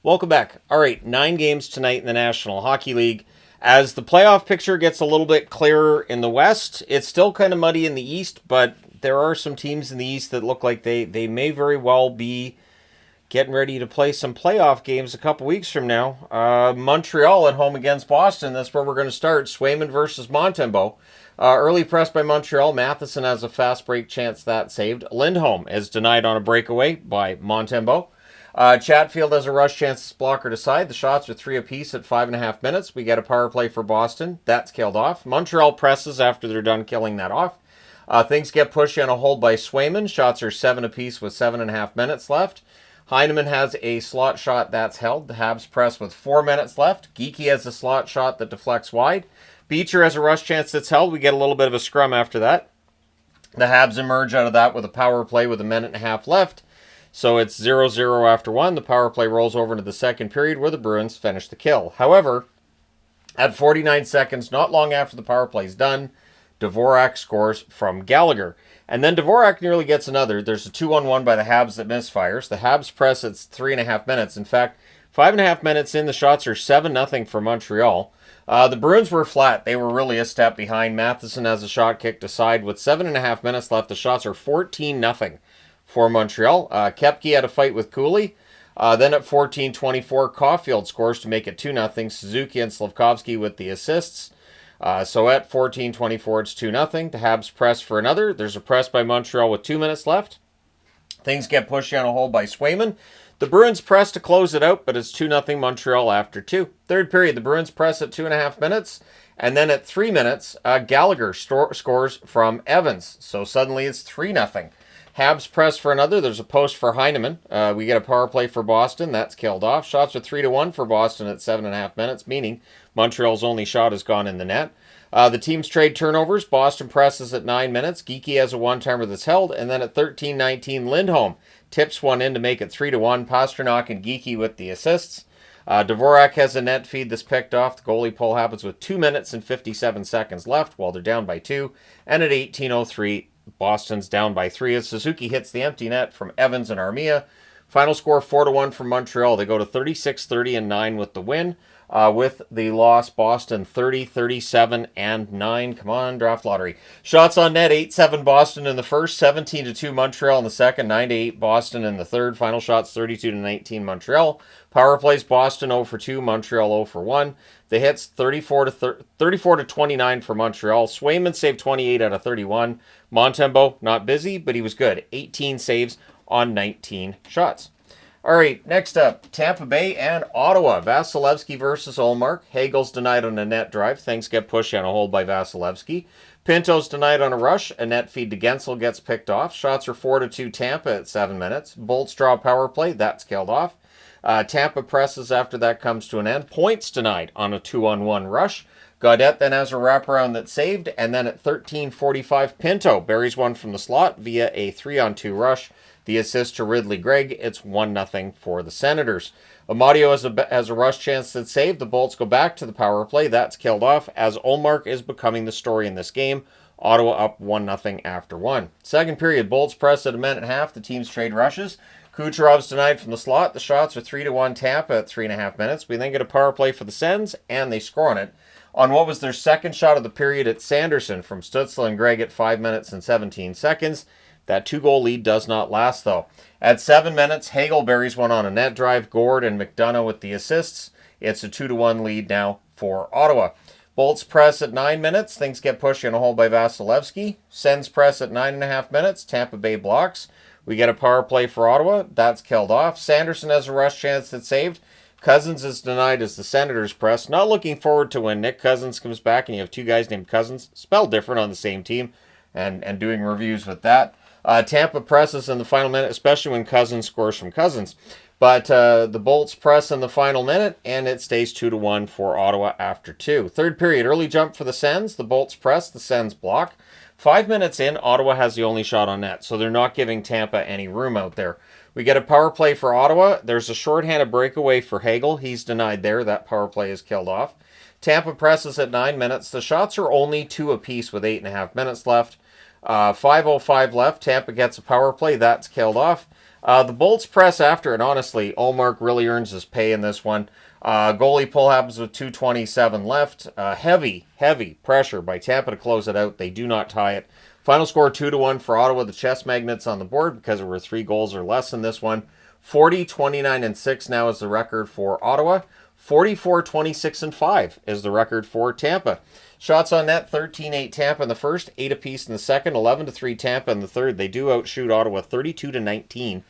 Welcome back. All right, 9 games tonight in the National Hockey League. As the playoff picture gets a little bit clearer in the West, it's still kind of muddy in the East, but there are some teams in the East that look like they may very well be getting ready to play some playoff games a couple weeks from now. Montreal at home against Boston. That's where we're going to start. Swayman versus Montembeault. Early press by Montreal. Matheson has a fast break chance that saved. Lindholm is denied on a breakaway by Montembeault. Chatfield has a rush chance blocker to side. The shots are 3 apiece at 5.5 minutes. We get a power play for Boston. That's killed off. Montreal presses after they're done killing that off. Things get pushed on a hold by Swayman. Shots are 7 apiece with 7.5 minutes left. Heineman has a slot shot that's held. The Habs press with 4 minutes left. Geekie has a slot shot that deflects wide. Beecher has a rush chance that's held. We get a little bit of a scrum after that. The Habs emerge out of that with a power play with 1.5 minutes left. So it's 0-0 after 1. The power play rolls over into the second period where the Bruins finish the kill. However, at 49 seconds, not long after the power play is done, Dvorak scores from Gallagher. And then Dvorak nearly gets another. There's a 2-on-1 by the Habs that misfires. The Habs press at 3.5 minutes. In fact, 5.5 minutes in, the shots are 7-0 for Montreal. The Bruins were flat. They were really a step behind. Matheson has a shot kicked aside. With 7.5 minutes left, the shots are 14-0 for Montreal. Kepke had a fight with Cooley. Then at 14:24, Caulfield scores to make it 2-0. Suzuki and Slavkovsky with the assists. So at 14:24, it's 2-0. The Habs press for another. There's a press by Montreal with 2 minutes left. Things get pushed down a hole by Swayman. The Bruins press to close it out, but it's 2-0 Montreal after 2. Third period, the Bruins press at 2.5 minutes. And then at 3 minutes, Gallagher scores from Evans. So suddenly it's 3-0. Habs press for another. There's a post for Heineman. We get a power play for Boston. That's killed off. Shots are 3-1 for Boston at 7.5 minutes, meaning Montreal's only shot has gone in the net. The teams trade turnovers. Boston presses at 9 minutes. Geekie has a one-timer that's held. And then at 13:19, Lindholm tips one in to make it 3-1. Pasternak and Geekie with the assists. Dvorak has a net feed that's picked off. The goalie pull happens with 2 minutes and 57 seconds left while they're down by 2. And at 18:03, Boston's down by 3 as Suzuki hits the empty net from Evans and Armia. Final score 4-1 for Montreal. They go to 36-30-9 with the win. With the loss, Boston 30-37-9. Come on, draft lottery. Shots on net, 8-7 Boston in the first, 17-2 Montreal in the second, 9-8 Boston in the third. Final shots 32-19 Montreal. Power plays Boston 0-2, Montreal 0-1. The hits 34-29 for Montreal. Swayman saved 28 out of 31. Montembeault, not busy, but he was good. 18 saves on 19 shots. All right, next up, Tampa Bay and Ottawa. Vasilevsky versus Ullmark. Hagel's denied on a net drive. Things get pushed on a hold by Vasilevsky. Pinto's denied on a rush. A net feed to Gensel gets picked off. Shots are 4-2 Tampa at 7 minutes. Bolts draw power play. That's killed off. Tampa presses after that comes to an end. Points denied on a 2-on-1 rush. Gaudette then has a wraparound that's saved. And then at 13:45, Pinto buries one from the slot via a 3-on-2 rush. The assist to Ridley Gregg, it's 1-0 for the Senators. Amadio has a rush chance that's saved. The Bolts go back to the power play. That's killed off as Ullmark is becoming the story in this game. Ottawa up 1-0 after 1. Second period, Bolts press at 1.5 minutes. The teams trade rushes. Kucherov's denied from the slot. The shots are 3-1 Tampa at 3.5 minutes. We then get a power play for the Sens, and they score on it. On what was their second shot of the period, it's Sanderson from Stützle and Gregg at 5 minutes and 17 seconds. That 2-goal lead does not last, though. At 7 minutes, Hagel buries one on a net drive. Gord and McDonough with the assists. It's a 2-1 lead now for Ottawa. Bolts press at 9 minutes. Things get pushed in a hole by Vasilevsky. Sens press at 9.5 minutes. Tampa Bay blocks. We get a power play for Ottawa. That's killed off. Sanderson has a rush chance that's saved. Cousins is denied as the Senators press. Not looking forward to when Nick Cousins comes back and you have two guys named Cousins, spelled different on the same team, and doing reviews with that. Tampa presses in the final minute, especially when Cousins scores from Cousins. But the Bolts press in the final minute, and it stays 2-1 for Ottawa after 2. Third period, early jump for the Sens. The Bolts press, the Sens block. 5 minutes in, Ottawa has the only shot on net, so they're not giving Tampa any room out there. We get a power play for Ottawa. There's a shorthanded breakaway for Hagel. He's denied there. That power play is killed off. Tampa presses at 9 minutes. The shots are only 2 apiece with 8.5 minutes left. 5:05 left. Tampa gets a power play. That's killed off. The Bolts press after, and honestly, Ullmark really earns his pay in this one. Goalie pull happens with 2:27 left. Heavy pressure by Tampa to close it out. They do not tie it. Final score 2-1 for Ottawa. The chess magnets on the board because there were 3 goals or less in this one. 40, 29, and 6 now is the record for Ottawa. 44, 26, and 5 is the record for Tampa. Shots on net, 13-8 Tampa in the first, 8 apiece in the second, 11-3 Tampa in the third. They do outshoot Ottawa 32-19.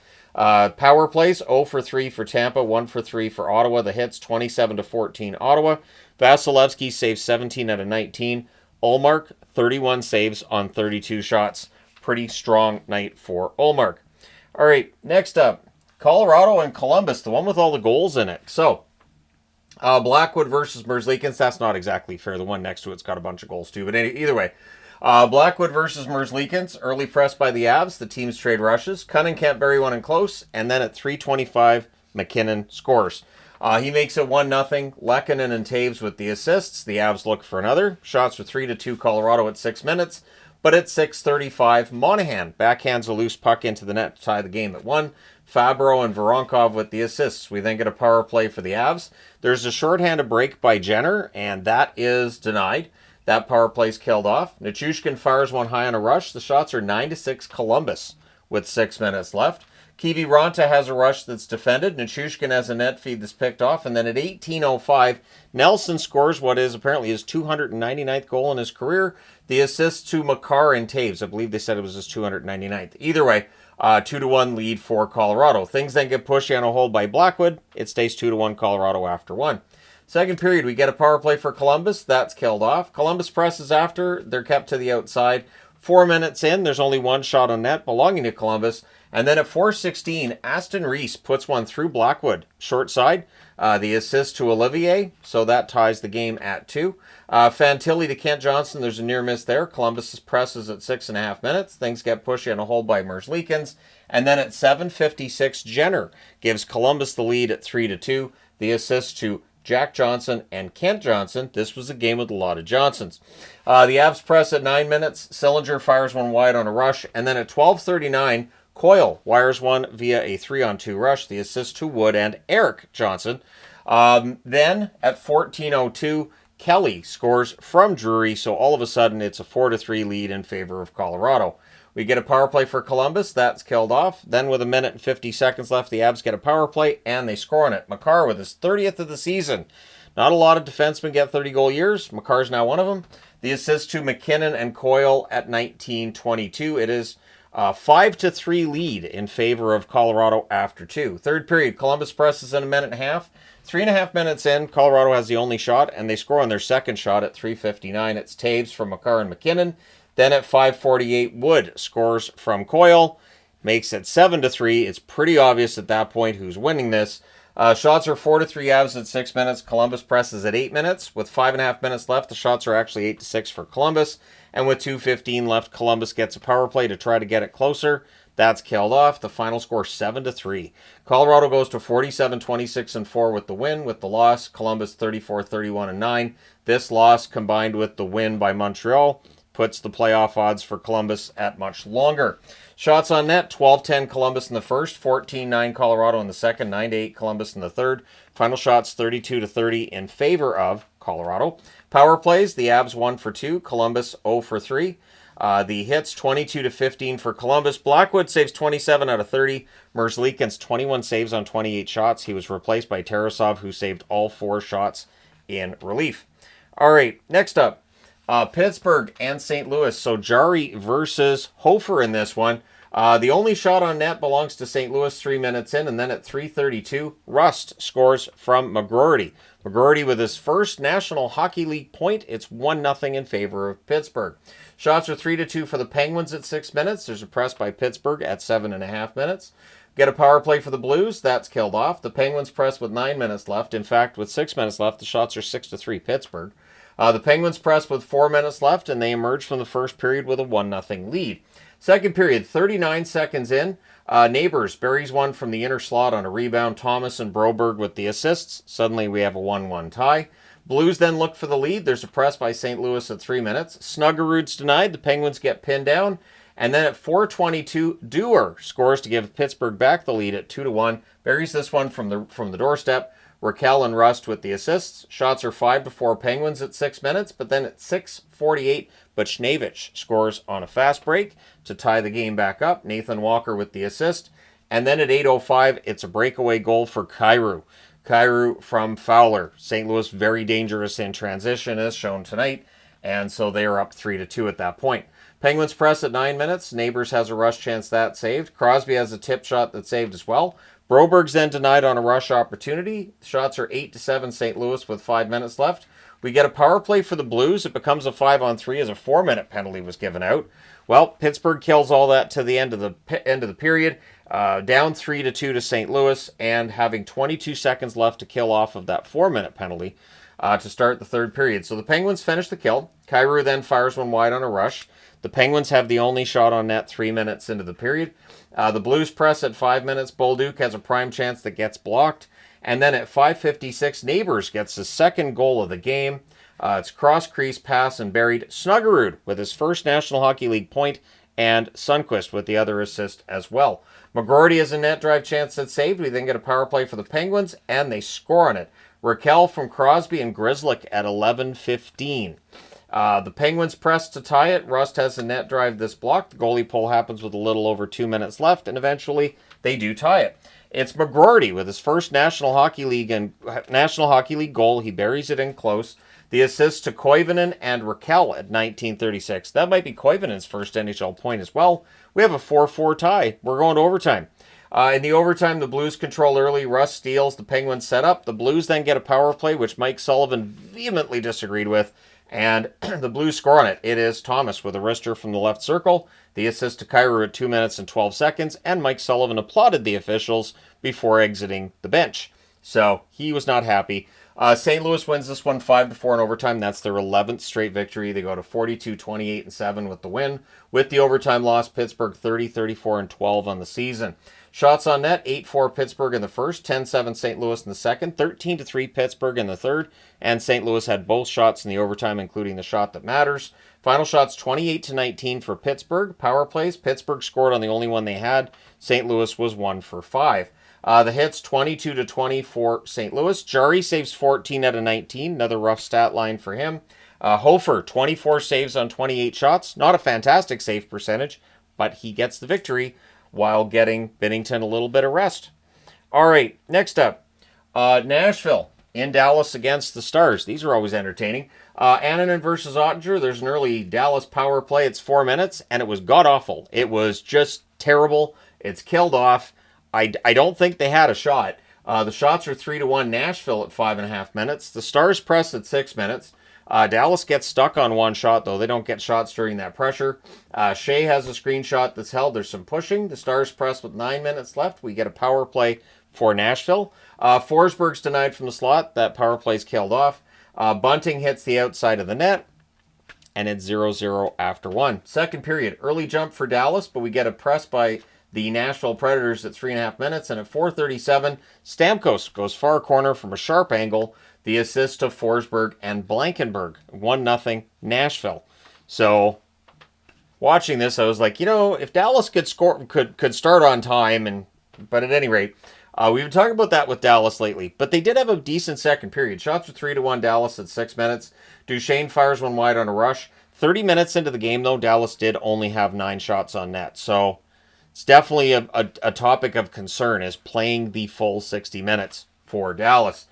Power plays, 0 for 3 for Tampa, 1 for 3 for Ottawa. The hits, 27-14 Ottawa. Vasilevsky saves 17 out of 19. Ullmark, 31 saves on 32 shots. Pretty strong night for Ullmark. All right, next up, Colorado and Columbus, the one with all the goals in it. So, Blackwood versus Merzlikins. That's not exactly fair. The one next to it's got a bunch of goals too. But either way, Blackwood versus Merzlikins. Early press by the Avs. The teams trade rushes. Cunningham bury one in close. And then at 3:25, McKinnon scores. He makes it 1-0. Lehkonen and Taves with the assists. The Avs look for another. Shots for 3-2 Colorado at 6 minutes. But at 6:35, Monahan backhands a loose puck into the net to tie the game at 1. Fabro and Voronkov with the assists. We then get a power play for the Avs. There's a shorthanded break by Jenner, and that is denied. That power play's killed off. Nichushkin fires one high on a rush. The shots are 9-6 Columbus with 6 minutes left. Kiviranta has a rush that's defended. Nichushkin has a net feed that's picked off. And then at 18:05, Nelson scores what is apparently his 299th goal in his career. The assist to Makar and Taves. I believe they said it was his 299th. Either way, 2-1 lead for Colorado. Things then get pushed on a hold by Blackwood. It stays 2-1 Colorado after 1. Second period, we get a power play for Columbus. That's killed off. Columbus presses after. They're kept to the outside. 4 minutes in, there's only one shot on net belonging to Columbus. And then at 4:16, Aston Reese puts one through Blackwood. Short side, the assist to Olivier, so that ties the game at 2. Fantilli to Kent Johnson, there's a near miss there. Columbus presses at 6.5 minutes. Things get pushy on a hold by Merzlikins. And then at 7:56, Jenner gives Columbus the lead at 3-2. The assist to Jack Johnson and Kent Johnson. This was a game with a lot of Johnsons. The Avs press at 9 minutes. Sillinger fires one wide on a rush. And then at 12:39, Coyle wires one via a 3-on-2 rush. The assist to Wood and Eric Johnson. Then at 14:02, Kelly scores from Drury. So all of a sudden, it's a 4-3 lead in favor of Colorado. We get a power play for Columbus. That's killed off. Then with 1 minute and 50 seconds left, the Avs get a power play, and they score on it. Makar with his 30th of the season. Not a lot of defensemen get 30-goal years. Makar's now one of them. The assist to McKinnon and Coyle at 19:22. It is 5-3 lead in favor of Colorado after 2. Third period, Columbus presses in 1.5 minutes. 3.5 minutes in, Colorado has the only shot, and they score on their second shot at 3:59. It's Taves from Makar and McKinnon. Then at 5:48, Wood scores from Coyle, makes it 7-3. It's pretty obvious at that point who's winning this. Shots are 4-3 Avs at 6 minutes. Columbus presses at 8 minutes. With 5.5 minutes left, the shots are actually 8-6 for Columbus. And with 2:15 left, Columbus gets a power play to try to get it closer. That's killed off. The final score 7-3. Colorado goes to 47-26-4 with the win. With the loss, Columbus 34-31-9. This loss combined with the win by Montreal puts the playoff odds for Columbus at much longer. Shots on net, 12-10 Columbus in the first, 14-9 Colorado in the second, 9-8 Columbus in the third. Final shots 32-30 in favor of Colorado. Power plays, the Avs 1 for 2, Columbus 0 for 3. The hits 22-15 for Columbus. Blackwood saves 27 out of 30. Merzlikins 21 saves on 28 shots. He was replaced by Tarasov, who saved all 4 shots in relief. All right, next up. Pittsburgh and St. Louis. So Jari versus Hofer in this one. The only shot on net belongs to St. Louis 3 minutes in, and then at 3:32, Rust scores from McGroarty. McGroarty with his first National Hockey League point. It's 1-0 in favor of Pittsburgh. Shots are 3-2 for the Penguins at 6 minutes. There's a press by Pittsburgh at 7.5 minutes. Get a power play for the Blues. That's killed off. The Penguins press with 9 minutes left. In fact, with 6 minutes left, the shots are 6-3 Pittsburgh. The Penguins press with 4 minutes left, and they emerge from the first period with a 1-0 lead. Second period, 39 seconds in. Neighbors buries one from the inner slot on a rebound. Thomas and Broberg with the assists. Suddenly we have a 1-1 tie. Blues then look for the lead. There's a press by St. Louis at 3 minutes. Snuggerud's denied. The Penguins get pinned down. And then at 4:22, Dewar scores to give Pittsburgh back the lead at 2-1. Buries this one from the doorstep. Raquel and Rust with the assists. Shots are 5-4 Penguins at 6 minutes, but then at 6:48, Buchnevich scores on a fast break to tie the game back up. Nathan Walker with the assist. And then at 8:05, it's a breakaway goal for Kyrou. Kyrou from Fowler. St. Louis very dangerous in transition, as shown tonight, and so they are up 3-2 at that point. Penguins press at 9 minutes. Neighbors has a rush chance that saved. Crosby has a tip shot that saved as well. Broberg's then denied on a rush opportunity. Shots are 8-7 St. Louis with 5 minutes left. We get a power play for the Blues. It becomes a 5-on-3 as a 4-minute penalty was given out. Well, Pittsburgh kills all that to the end of the period. Down 3-2 to St. Louis, and having 22 seconds left to kill off of that 4-minute penalty to start the third period. So the Penguins finish the kill. Kyrou then fires one wide on a rush. The Penguins have the only shot on net 3 minutes into the period. The Blues press at 5 minutes. Bolduc has a prime chance that gets blocked. And then at 5:56, Neighbors gets the second goal of the game. It's cross-crease pass and buried. Snuggerud with his first National Hockey League point, and Sundqvist with the other assist as well. McGroarty has a net drive chance that's saved. We then get a power play for the Penguins, and they score on it. Raquel from Crosby and Grzelcyk at 11:15. The Penguins press to tie it. Rust has a net drive this blocked. The goalie pull happens with a little over 2 minutes left, and eventually they do tie it. It's McGroarty with his first National Hockey League goal. He buries it in close. The assist to Koivunen and Raquel at 19:36. That might be Koivunen's first NHL point as well. We have a 4-4 tie. We're going to overtime. In the overtime, the Blues control early. Rust steals. The Penguins set up. The Blues then get a power play, which Mike Sullivan vehemently disagreed with, and the Blues score on it. It is Thomas with a wrister from the left circle. The assist to Kyrou at 2 minutes and 12 seconds, and Mike Sullivan applauded the officials before exiting the bench. So he was not happy. St. Louis wins this one 5-4 in overtime. That's their 11th straight victory. They go to 42, 28, and 7 with the win. With the overtime loss, Pittsburgh 30, 34, and 12 on the season. Shots on net, 8-4 Pittsburgh in the first, 10-7 St. Louis in the second, 13-3 Pittsburgh in the third, and St. Louis had both shots in the overtime, including the shot that matters. Final shots 28-19 for Pittsburgh. Power plays, Pittsburgh scored on the only one they had. St. Louis was 1 for 5. The hits 22-20 for St. Louis. Jarry saves 14 out of 19. Another rough stat line for him. Hofer, 24 saves on 28 shots. Not a fantastic save percentage, but he gets the victory while getting Binnington a little bit of rest. All right, next up, Nashville in Dallas against the Stars. These are always entertaining. Annunen versus Ottinger. There's an early Dallas power play. It's 4 minutes, and it was god-awful. It was just terrible. It's killed off. I don't think they had a shot. The shots are 3-1 Nashville at 5.5 minutes. The Stars press at 6 minutes. Dallas gets stuck on one shot, though. They don't get shots during that pressure. Shea has a screenshot that's held. There's some pushing. The Stars press with 9 minutes left. We get a power play for Nashville. Forsberg's denied from the slot. That power play's killed off. Bunting hits the outside of the net, and it's 0-0 after 1. Second period, early jump for Dallas, but we get a press by the Nashville Predators at 3.5 minutes, and at 4:37, Stamkos goes far corner from a sharp angle. The assist to Forsberg and Blankenberg. 1-0 Nashville. So, watching this, I was like, if Dallas could start on time, but at any rate, we've been talking about that with Dallas lately. But they did have a decent second period. Shots were 3-1 Dallas at 6 minutes. Duchesne fires one wide on a rush. 30 minutes into the game, though, Dallas did only have 9 shots on net. So, it's definitely a topic of concern, is playing the full 60 minutes for Dallas.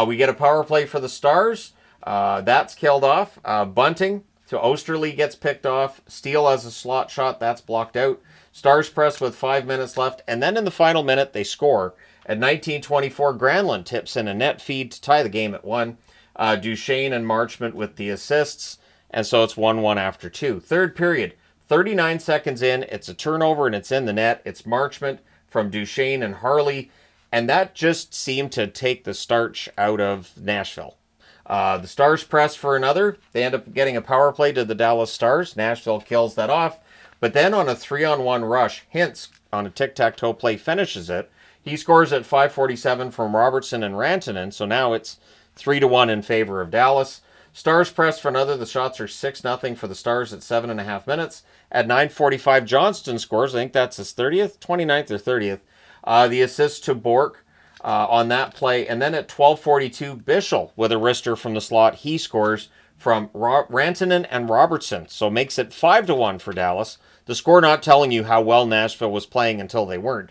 We get a power play for the Stars. That's killed off. Bunting to Osterley gets picked off. Steele has a slot shot. That's blocked out. Stars press with 5 minutes left. And then in the final minute, they score. At 19:24, Granlund tips in a net feed to tie the game at 1. Duchesne and Marchment with the assists. And so it's 1-1 after 2. Third period. 39 seconds in, it's a turnover and it's in the net. It's Marchment from Duchesne and Harley, and that just seemed to take the starch out of Nashville. The Stars press for another. They end up getting a power play to the Dallas Stars. Nashville kills that off, but then on a 3-on-1 rush, Hintz on a tic-tac-toe play finishes it. He scores at 5:47 from Robertson and Rantanen, so now it's 3-1 in favor of Dallas. Stars press for another. The shots are 6-0 for the Stars at 7.5 minutes. At 9:45, Johnston scores. I think that's his 30th, 29th or 30th. The assist to Bork on that play. And then at 12:42, Bischel with a wrister from the slot. He scores from Rantanen and Robertson. So makes it 5-1 for Dallas. The score not telling you how well Nashville was playing until they weren't.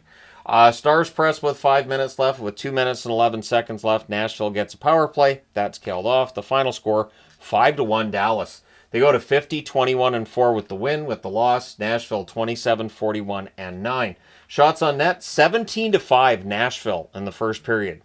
Stars press with 5 minutes left. With 2 minutes and 11 seconds left, Nashville gets a power play. That's killed off. The final score, 5-1 Dallas. They go to 50, 21-4 with the win. With the loss, Nashville 27, 41-9. Shots on net, 17-5 Nashville in the first period.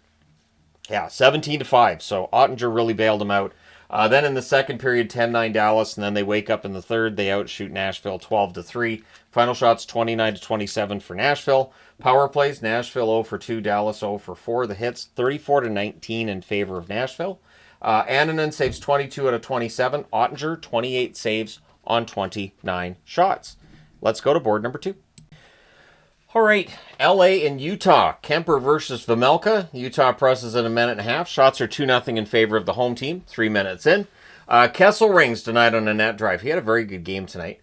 Yeah, 17-5. So Ottinger really bailed them out. Then in the second period, 10-9 Dallas, and then they wake up in the third. They outshoot Nashville 12-3. Final shots 29-27 for Nashville. Power plays, Nashville 0 for 2, Dallas 0 for 4. The hits 34-19 in favor of Nashville. Annunen saves 22 out of 27. Ottinger 28 saves on 29 shots. Let's go to board number 2. All right, LA and Utah. Kemper versus Vejmelka. Utah presses in a minute and a half. Shots are 2-0 in favor of the home team. 3 minutes in. Kessel rings denied on a net drive. He had a very good game tonight.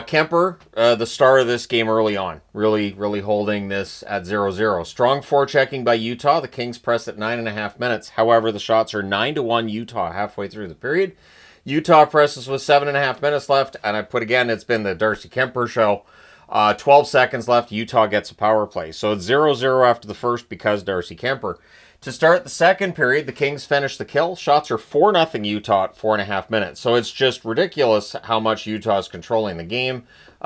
Kemper, the star of this game early on. Really holding this at 0-0. Strong forechecking by Utah. The Kings press at 9.5 minutes. However, the shots are 9-1 Utah halfway through the period. Utah presses with 7.5 minutes left. And I put again, it's been the Darcy Kemper show. 12 seconds left. Utah gets a power play. So it's 0-0 after the first because Darcy Kemper. To start the second period, the Kings finish the kill. Shots are 4-0 Utah at 4.5 minutes. So it's just ridiculous how much Utah is controlling the game.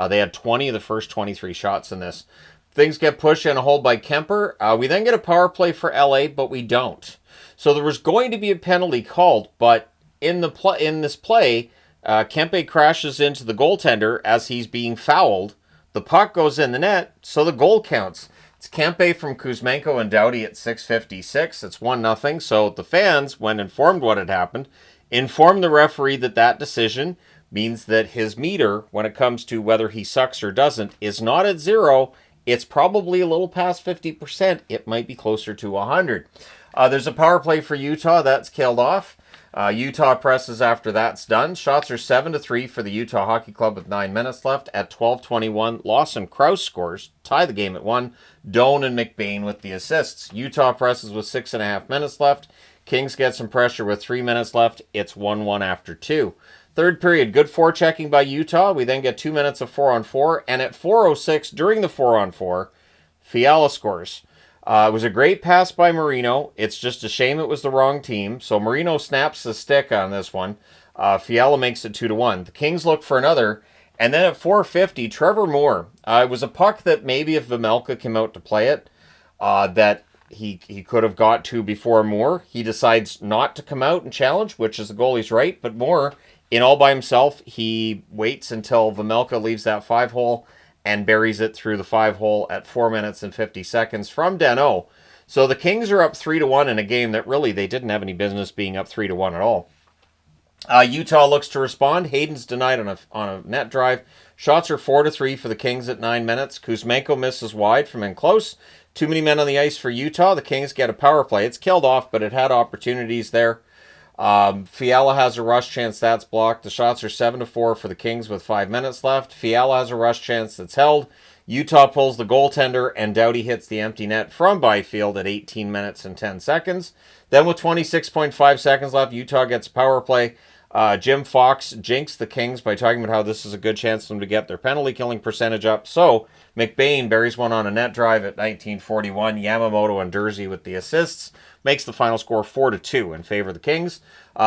They had 20 of the first 23 shots in this. Things get pushed and a hold by Kemper. We then get a power play for LA, but we don't. So there was going to be a penalty called, but in this play, Kempe crashes into the goaltender as he's being fouled. The puck goes in the net, so the goal counts. It's Kempe from Kuzmenko and Doughty at 6:56. It's 1-0. So the fans, when informed what had happened, informed the referee that decision means that his meter, when it comes to whether he sucks or doesn't, is not at 0. It's probably a little past 50%. It might be closer to 100. There's a power play for Utah. That's killed off. Utah presses after that's done. Shots are 7-3 for the Utah Hockey Club with 9 minutes left. At 12:21, Lawson Krause scores, tie the game at 1. Doan and McBain with the assists. Utah presses with 6.5 minutes left. Kings get some pressure with 3 minutes left. It's 1-1 after 2. Third period, good forechecking by Utah. We then get 2 minutes of 4-on-4. And at 4:06, during the 4-on-4, Fiala scores. It was a great pass by Marino. It's just a shame it was the wrong team. So Marino snaps the stick on this one. Fiala makes it 2-1. The Kings look for another. And then at 4:50, Trevor Moore. It was a puck that maybe if Vejmelka came out to play it, that he could have got to before Moore. He decides not to come out and challenge, which is the goalie's right. But Moore, in all by himself, he waits until Vejmelka leaves that 5-hole and buries it through the 5-hole at 4 minutes and 50 seconds from Danault. So the Kings are up 3-1 in a game that really they didn't have any business being up 3-1 at all. Utah looks to respond. Hayden's denied on a net drive. Shots are 4-3 for the Kings at 9 minutes. Kuzmenko misses wide from in close. Too many men on the ice for Utah. The Kings get a power play. It's killed off, but it had opportunities there. Fiala has a rush chance that's blocked. The shots are 7-4 for the Kings with 5 minutes left. Fiala has a rush chance that's held. Utah pulls the goaltender and Doughty hits the empty net from Byfield at 18 minutes and 10 seconds. Then with 26.5 seconds left, Utah gets a power play. Jim Fox jinxed the Kings by talking about how this is a good chance for them to get their penalty killing percentage up. So McBain buries one on a net drive at 19:41. Yamamoto and Dursey with the assists. Makes the final score 4-2 in favor of the Kings.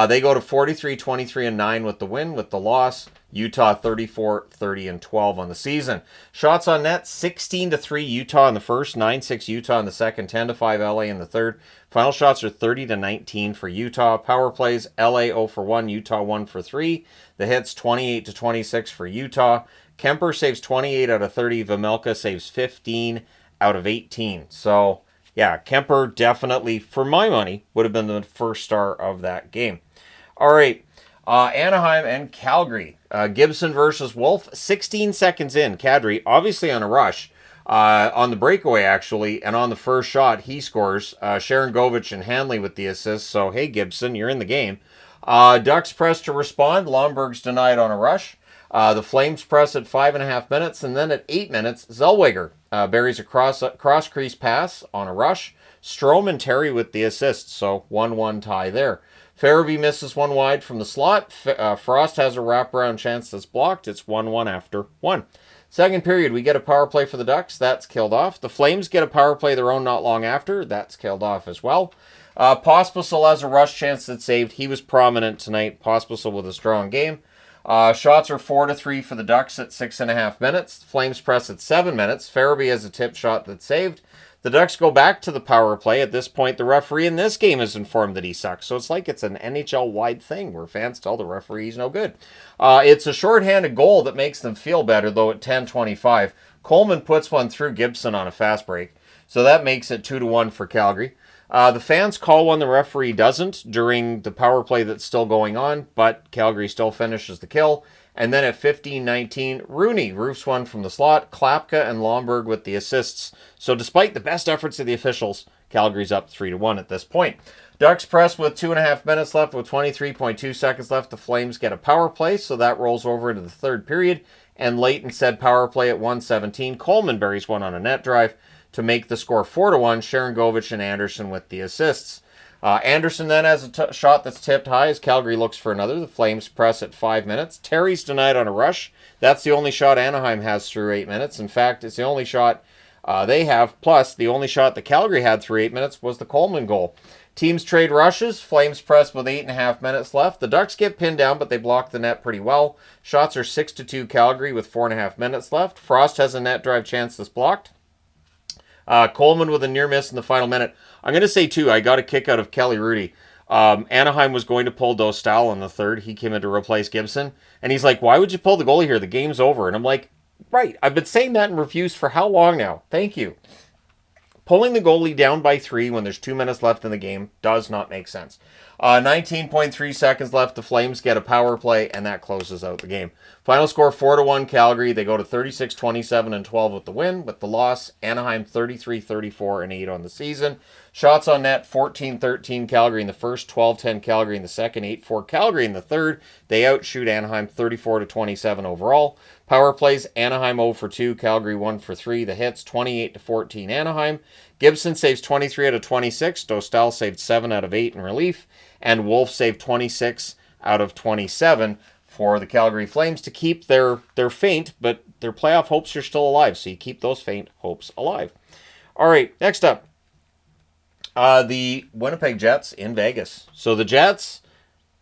They go to 43, 23, and 9 with the win. With the loss, Utah 34, 30, and 12 on the season. Shots on net, 16-3 Utah in the first, 9-6 Utah in the second, 10-5 LA in the third. Final shots are 30-19 for Utah. Power plays, LA 0 for 1, Utah 1 for 3. The hits 28-26 for Utah. Kemper saves 28 out of 30. Vejmelka saves 15 out of 18. So yeah, Kemper definitely, for my money, would have been the first star of that game. All right, Anaheim and Calgary. Gibson versus Wolf. 16 seconds in, Kadri, obviously on a rush. On the breakaway, actually, and on the first shot, he scores. Sharon Govich and Hanley with the assist. So, hey, Gibson, you're in the game. Ducks press to respond. Lomberg's denied on a rush. The Flames press at 5.5 minutes, and then at 8 minutes, Zellweger buries a cross crease pass on a rush. Strome and Terry with the assists, so 1-1 tie there. Farabee misses one wide from the slot. Frost has a wraparound chance that's blocked. It's 1-1 after 1. Second period, we get a power play for the Ducks. That's killed off. The Flames get a power play of their own not long after. That's killed off as well. Pospisil has a rush chance that's saved. He was prominent tonight. Pospisil with a strong game. Shots are 4-3 for the Ducks at 6.5 minutes. Flames press at 7 minutes. Farabee has a tip shot that's saved. The Ducks go back to the power play. At this point, the referee in this game is informed that he sucks. So it's like it's an NHL-wide thing where fans tell the referee he's no good. It's a shorthanded goal that makes them feel better, though, at 10:25. Coleman puts one through Gibson on a fast break. So that makes it 2-1 for Calgary. The fans call one, the referee doesn't during the power play that's still going on, but Calgary still finishes the kill. And then at 15:19, Rooney roofs one from the slot, Klapka and Lomberg with the assists. So despite the best efforts of the officials, Calgary's up 3-1 at this point. Ducks press with 2.5 minutes left with 23.2 seconds left. The Flames get a power play, so that rolls over into the third period. And late in said power play at 1:17, Coleman buries one on a net drive to make the score 4-1. Sharangovich and Anderson with the assists. Anderson then has a shot that's tipped high as Calgary looks for another. The Flames press at 5 minutes. Terry's denied on a rush. That's the only shot Anaheim has through 8 minutes. In fact, it's the only shot they have. Plus, the only shot that Calgary had through 8 minutes was the Coleman goal. Teams trade rushes. Flames press with 8.5 minutes left. The Ducks get pinned down, but they block the net pretty well. Shots are 6-2 Calgary with 4.5 minutes left. Frost has a net drive chance that's blocked. Coleman with a near miss in the final minute. I'm going to say, too, I got a kick out of Kelly Rudy. Anaheim was going to pull Dostal in the third. He came in to replace Gibson. And he's like, why would you pull the goalie here? The game's over. And I'm like, right. I've been saying that in reviews for how long now? Thank you. Pulling the goalie down by 3 when there's 2 minutes left in the game does not make sense. 19.3 seconds left. The Flames get a power play, and that closes out the game. Final score 4-1 Calgary. They go to 36-27-12 with the win. With the loss, Anaheim 33-34-8 on the season. Shots on net 14-13 Calgary in the first, 12-10 Calgary in the second, 8-4 Calgary in the third. They outshoot Anaheim 34-27 overall. Power plays, Anaheim 0 for 2, Calgary 1 for 3. The hits 28-14 Anaheim. Gibson saves 23 out of 26. Dostal saved 7 out of 8 in relief. And Wolf saved 26 out of 27 for the Calgary Flames to keep their faint, but their playoff hopes are still alive. So you keep those faint hopes alive. All right, next up. The Winnipeg Jets in Vegas. So the Jets,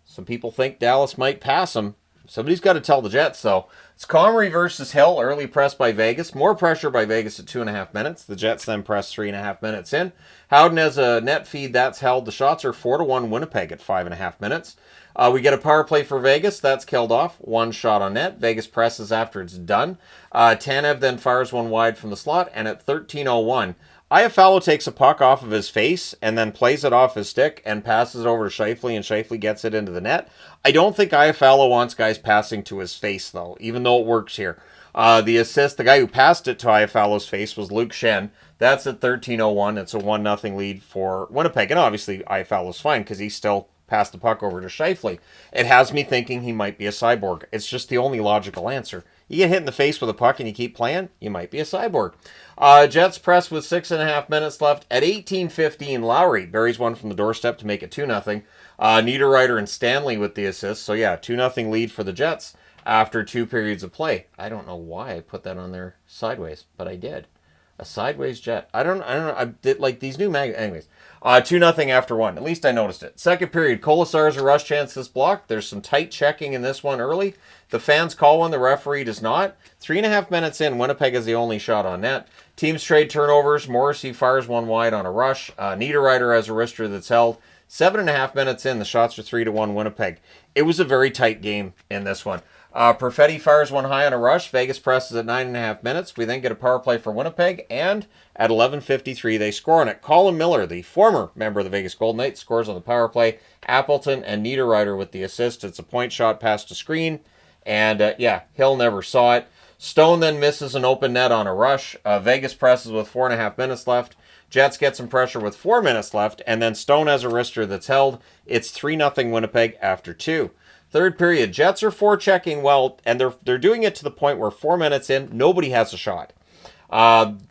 some people think Dallas might pass them. Somebody's got to tell the Jets, though. It's Comrie versus Hill, early press by Vegas. More pressure by Vegas at 2.5 minutes. The Jets then press 3.5 minutes in. Howden has a net feed that's held. The shots are 4-1 Winnipeg at 5.5 minutes. We get a power play for Vegas. That's killed off. 1 shot on net. Vegas presses after it's done. Tanev then fires one wide from the slot. And at 13:01, Iafallo takes a puck off of his face and then plays it off his stick and passes it over to Scheifele, and Scheifele gets it into the net. I don't think Iafallo wants guys passing to his face, though, even though it works here. The assist, the guy who passed it to Iafallo's face was Luke Schenn. That's at 13:01. It's a 1-0 lead for Winnipeg. And obviously, Iafallo's fine because he still passed the puck over to Scheifele. It has me thinking he might be a cyborg. It's just the only logical answer. You get hit in the face with a puck and you keep playing, you might be a cyborg. Jets press with 6.5 minutes left. At 18:15, Lowry buries one from the doorstep to make it 2-0. Niederreiter and Stanley with the assist. So yeah, 2-0 lead for the Jets after 2 periods of play. I don't know why I put that on there sideways, but I did. A sideways Jet. I don't know. I did like these new anyways. 2-0 after 1. At least I noticed it. Second period, Colasar's a rush chance that's blocked. There's some tight checking in this one early. The fans call one, the referee does not. 3.5 minutes in, Winnipeg is the only shot on net. Teams trade turnovers. Morrissey fires one wide on a rush. Niederreiter has a wrister that's held. 7.5 minutes in, the shots are 3-1 Winnipeg. It was a very tight game in this one. Perfetti fires one high on a rush. Vegas presses at 9.5 minutes. We then get a power play for Winnipeg, and at 11:53 they score on it. Colin Miller, the former member of the Vegas Golden Knights, scores on the power play. Appleton and Niederreiter with the assist. It's a point shot past a screen, and Hill never saw it. Stone then misses an open net on a rush. Vegas presses with 4.5 minutes left. Jets get some pressure with 4 minutes left, and then Stone has a wrister that's held. It's 3-0 Winnipeg after 2. Third period, Jets are forechecking well, and they're doing it to the point where 4 minutes in, nobody has a shot.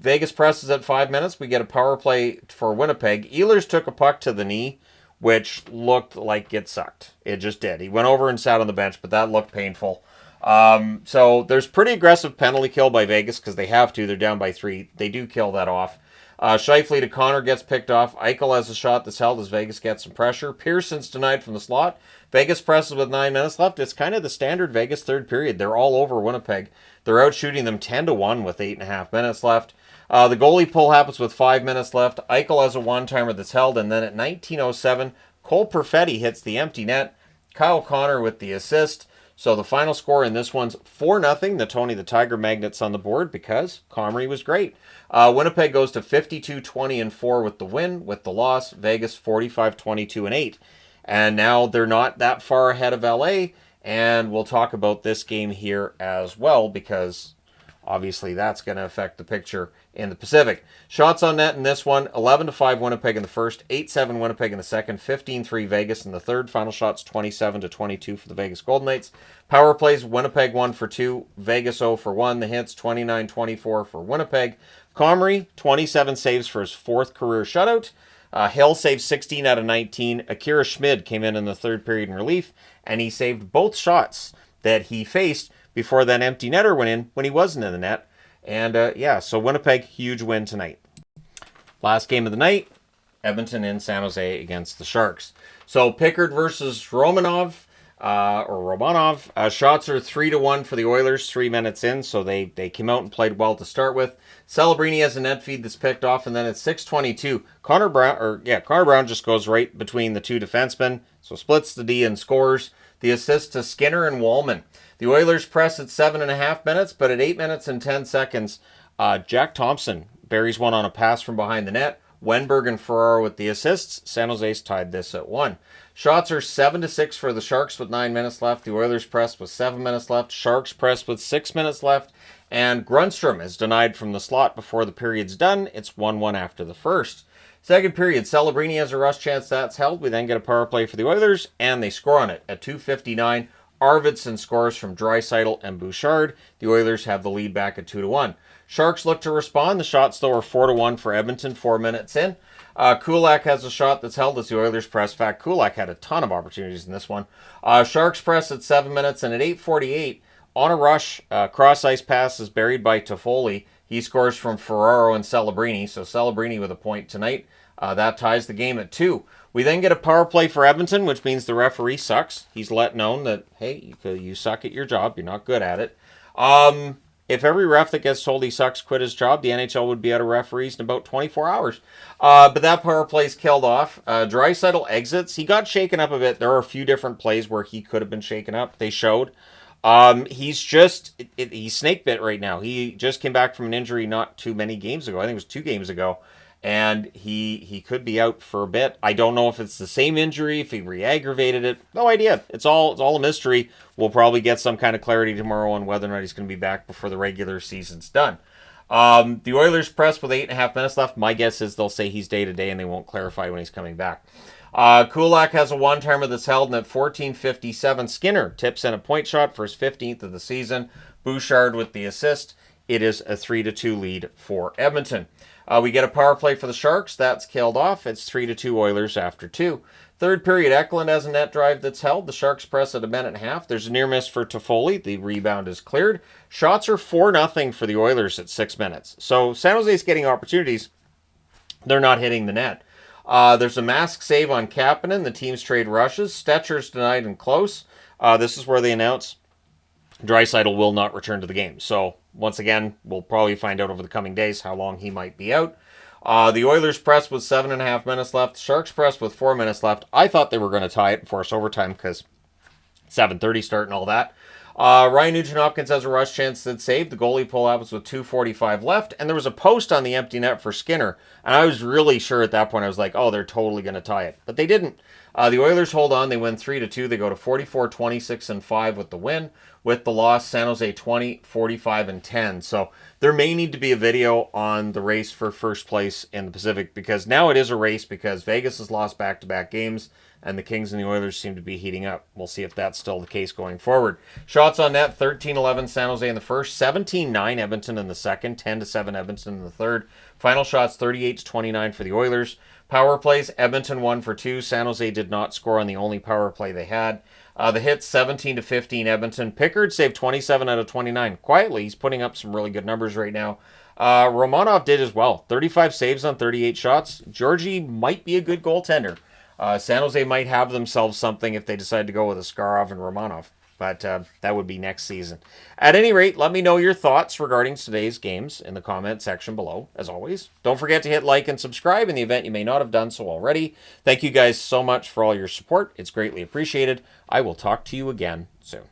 Vegas presses at 5 minutes. We get a power play for Winnipeg. Ehlers took a puck to the knee, which looked like it sucked. It just did. He went over and sat on the bench, but that looked painful. So there's pretty aggressive penalty kill by Vegas because they have to. They're down by 3. They do kill that off. Scheifele to Connor gets picked off. Eichel has a shot that's held as Vegas gets some pressure. Pearson's denied from the slot. Vegas presses with 9 minutes left. It's kind of the standard Vegas third period. They're all over Winnipeg. They're out shooting them 10-1 with 8.5 minutes left. The goalie pull happens with 5 minutes left. Eichel has a one-timer that's held, and then at 19:07, Cole Perfetti hits the empty net. Kyle Connor with the assist. So the final score in this one's 4-0. The Tony the Tiger Magnets on the board because Comrie was great. Winnipeg goes to 52-20-4 with the win. With the loss, Vegas 45-22-8. And now they're not that far ahead of LA. And we'll talk about this game here as well because obviously that's going to affect the picture in the Pacific. Shots on net in this one, 11-5 Winnipeg in the first, 8-7 Winnipeg in the second, 15-3 Vegas in the third. Final shots 27-22 for the Vegas Golden Knights. Power plays, Winnipeg 1 for 2, Vegas 0 for 1. The hits 29-24 for Winnipeg. Comrie, 27 saves for his 4th career shutout. Hill saved 16 out of 19. Akira Schmid came in the third period in relief, and he saved both shots that he faced before that empty netter went in when he wasn't in the net. And so Winnipeg, huge win tonight. Last game of the night, Edmonton in San Jose against the Sharks. So Pickard versus Romanov. Shots are 3-1 for the Oilers 3 minutes in, so they came out and played well to start with. Celebrini has a net feed that's picked off, and then at 6:22, Connor Brown just goes right between the two defensemen, so splits the D and scores. The assist to Skinner and Wallman. The Oilers press at 7.5 minutes, but at 8 minutes and 10 seconds, Jack Thompson buries one on a pass from behind the net. Wenberg and Ferraro with the assists. San Jose's tied this at 1. Shots are 7-6 for the Sharks with 9 minutes left. The Oilers press with 7 minutes left. Sharks press with 6 minutes left. And Grundstrom is denied from the slot before the period's done. It's 1-1 after the first. Second period, Celebrini has a rush chance that's held. We then get a power play for the Oilers, and they score on it. At 2:59, Arvidsson scores from Draisaitl and Bouchard. The Oilers have the lead back at 2-1. Sharks look to respond. The shots, though, are 4-1 for Edmonton 4 minutes in. Kulak has a shot that's held as the Oilers press. In fact, Kulak had a ton of opportunities in this one. Sharks press at 7 minutes, and at 8:48, on a rush, cross-ice pass is buried by Toffoli. He scores from Ferraro and Celebrini, so Celebrini with a point tonight. That ties the game at 2. We then get a power play for Edmonton, which means the referee sucks. He's let known that, hey, you suck at your job. You're not good at it. If every ref that gets told he sucks quit his job, the NHL would be out of referees in about 24 hours. But that power play's killed off. Draisaitl exits. He got shaken up a bit. There are a few different plays where he could have been shaken up. They showed. He's snake bit right now. He just came back from an injury not too many games ago. I think it was 2 games ago. And he could be out for a bit. I don't know if it's the same injury, if he re-aggravated it. No idea. It's all a mystery. We'll probably get some kind of clarity tomorrow on whether or not he's going to be back before the regular season's done. The Oilers press with 8.5 minutes left. My guess is they'll say he's day-to-day and they won't clarify when he's coming back. Kulak has a one-timer that's held, and at 14:57, Skinner tips in a point shot for his 15th of the season. Bouchard with the assist. It is a 3-2 lead for Edmonton. We get a power play for the Sharks. That's killed off. It's 3-2 Oilers after 2. Third period, Eklund has a net drive that's held. The Sharks press at 1.5 minutes. There's a near miss for Toffoli. The rebound is cleared. Shots are 4-0 for the Oilers at 6 minutes. So San Jose's getting opportunities. They're not hitting the net. There's a mask save on Kapanen. The teams trade rushes. Stetcher's denied and close. This is where they announce Draisaitl will not return to the game. So once again, we'll probably find out over the coming days how long he might be out. The Oilers press with 7.5 minutes left. Sharks press with 4 minutes left. I thought they were going to tie it and force overtime because 7:30 start and all that. Ryan Nugent-Hopkins has a rush chance that's saved. The goalie pull happens with 2:45 left, and there was a post on the empty net for Skinner. And I was really sure at that point, I was like, oh, they're totally going to tie it. But they didn't. The Oilers hold on. They win 3-2. They go to 44, 26, and 5 with the win. With the loss, San Jose 20, 45, and 10. So there may need to be a video on the race for first place in the Pacific, because now it is a race, because Vegas has lost back-to-back games and the Kings and the Oilers seem to be heating up. We'll see if that's still the case going forward. Shots on net, 13-11 San Jose in the first, 17-9 Edmonton in the second, 10-7 Edmonton in the third. Final shots, 38-29 for the Oilers. Power plays, Edmonton 1 for 2. San Jose did not score on the only power play they had. The hits, 17-15 Edmonton. Pickard saved 27 out of 29. Quietly, he's putting up some really good numbers right now. Romanov did as well. 35 saves on 38 shots. Georgie might be a good goaltender. San Jose might have themselves something if they decide to go with Askarov and Romanov. But that would be next season. At any rate, let me know your thoughts regarding today's games in the comment section below, as always. Don't forget to hit like and subscribe in the event you may not have done so already. Thank you guys so much for all your support. It's greatly appreciated. I will talk to you again soon.